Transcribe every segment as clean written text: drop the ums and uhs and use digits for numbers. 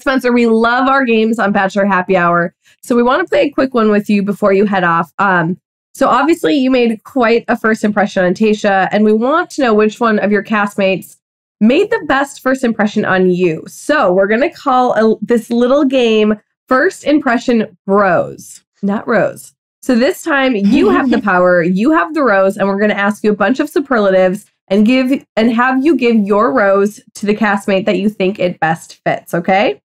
Spencer, we love our games on Bachelor Happy Hour. So we want to play a quick one with you before you head off. So obviously you made quite a first impression on Tayshia, and we want to know which one of your castmates made the best first impression on you. So we're going to call this little game First Impression Bros, not Rose. So this time you have the power, you have the rose, and we're going to ask you a bunch of superlatives and have you give your rose to the castmate that you think it best fits, okay?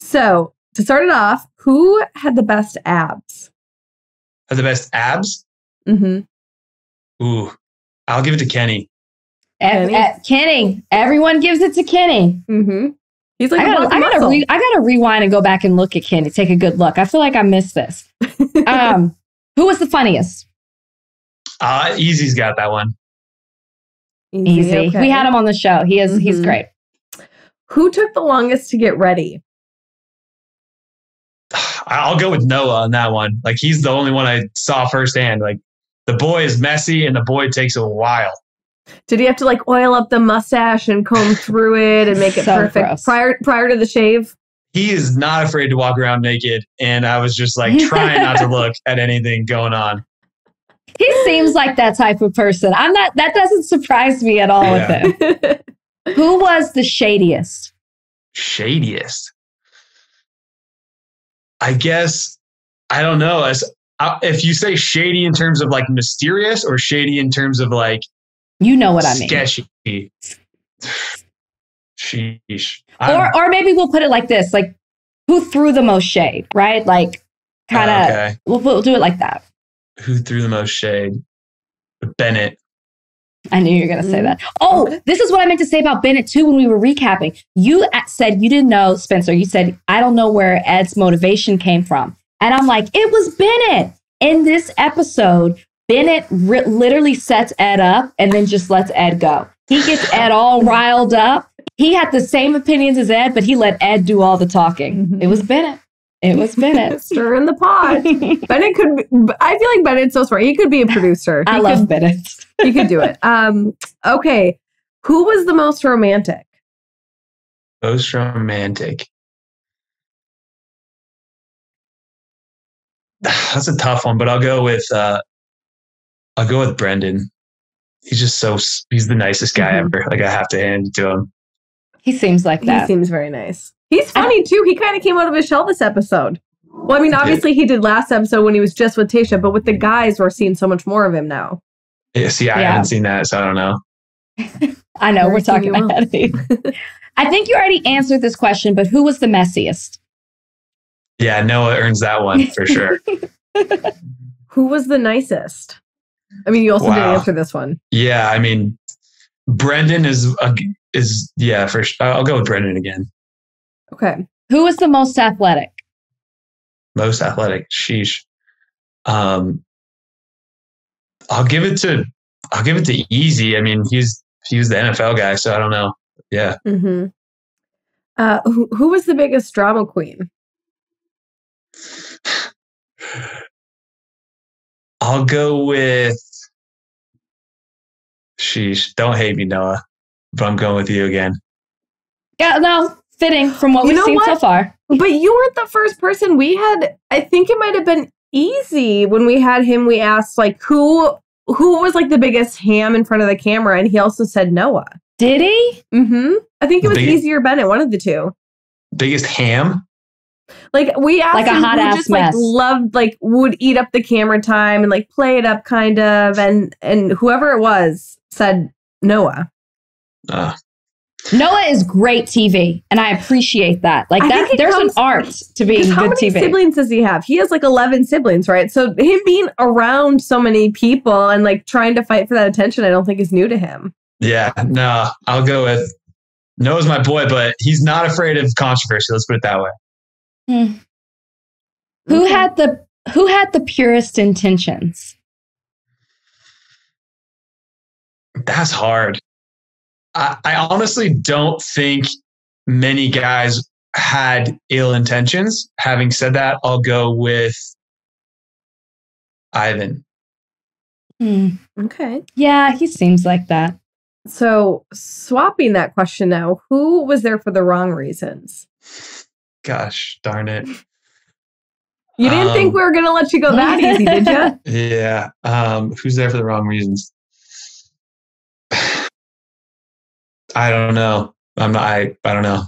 So to start it off, who had the best abs? Had the best abs? Mm-hmm. Ooh, I'll give it to Kenny. Kenny. Everyone gives it to Kenny. Mm-hmm. He's like, I gotta rewind and go back and look at Kenny. Take a good look. I feel like I missed this. Who was the funniest? Easy's got that one. Easy. Okay. We had him on the show. He's great. Who took the longest to get ready? I'll go with Noah on that one. Like, he's the only one I saw firsthand. Like, the boy is messy and the boy takes a while. Did he have to like oil up the mustache and comb through it and make it perfect prior to the shave? He is not afraid to walk around naked. And I was just like trying not to look at anything going on. He seems like that type of person. That doesn't surprise me at all with him. Who was the shadiest? Shadiest? I guess, I don't know. If you say shady in terms of like mysterious or shady in terms of like, you know what I mean. Sketchy. Sheesh. Or maybe we'll put it like this, like who threw the most shade, right? Like kind of, okay. We'll do it like that. Who threw the most shade? Bennett. I knew you were going to say that. Oh, this is what I meant to say about Bennett too when we were recapping. You said you didn't know, Spencer. You said, I don't know where Ed's motivation came from. And I'm like, it was Bennett. In this episode, Bennett literally sets Ed up and then just lets Ed go. He gets Ed all riled up. He had the same opinions as Ed, but he let Ed do all the talking. Mm-hmm. It was Bennett. Stirring the pot. Bennett I feel like Bennett's so smart. He could be a producer. I love Bennett. He could do it. Okay. Who was the most romantic? Most romantic. That's a tough one, but I'll go with Brendan. He's the nicest guy ever. Like, I have to hand it to him. He seems like that. He seems very nice. He's funny too. He kind of came out of his shell this episode. Well, I mean, obviously he did last episode when he was just with Tayshia, but with the guys, we're seeing so much more of him now. Yeah, see, I haven't seen that, so I don't know. I know, we're talking about it. I think you already answered this question, but who was the messiest? Yeah, Noah earns that one for sure. Who was the nicest? I mean, you also didn't answer this one. Yeah, I mean, Brendan is for sure. I'll go with Brendan again. Okay. Who was the most athletic? Most athletic. Sheesh. I'll give it to Easy. I mean, he was the NFL guy, so I don't know. Yeah. Mm-hmm. Who was the biggest drama queen? I'll go with. Sheesh. Don't hate me, Noah, but I'm going with you again. Yeah, no. Fitting from what we've seen so far. But you weren't the first person we had. I think it might have been Easy when we had him. We asked like who was like the biggest ham in front of the camera, and he also said Noah. Did he? Mm-hmm. I think it was Easy or Bennett, one of the two. Biggest ham? Like we asked like him a hot ass just mess. Like loved, like would eat up the camera time and like play it up kind of, and whoever it was said Noah. Noah is great TV, and I appreciate that. Like that, there's an art to being good TV. How many siblings does he have? He has like 11 siblings, right? So him being around so many people and like trying to fight for that attention, I don't think is new to him. Yeah, no, I'll go with Noah's my boy, but he's not afraid of controversy. Let's put it that way. Who had the purest intentions? That's hard. I honestly don't think many guys had ill intentions. Having said that, I'll go with Ivan. Okay. Yeah, he seems like that. So swapping that question now, who was there for the wrong reasons? Gosh, darn it. You didn't think we were going to let you go that easy, did you? Yeah. Who's there for the wrong reasons? I don't know. I don't know.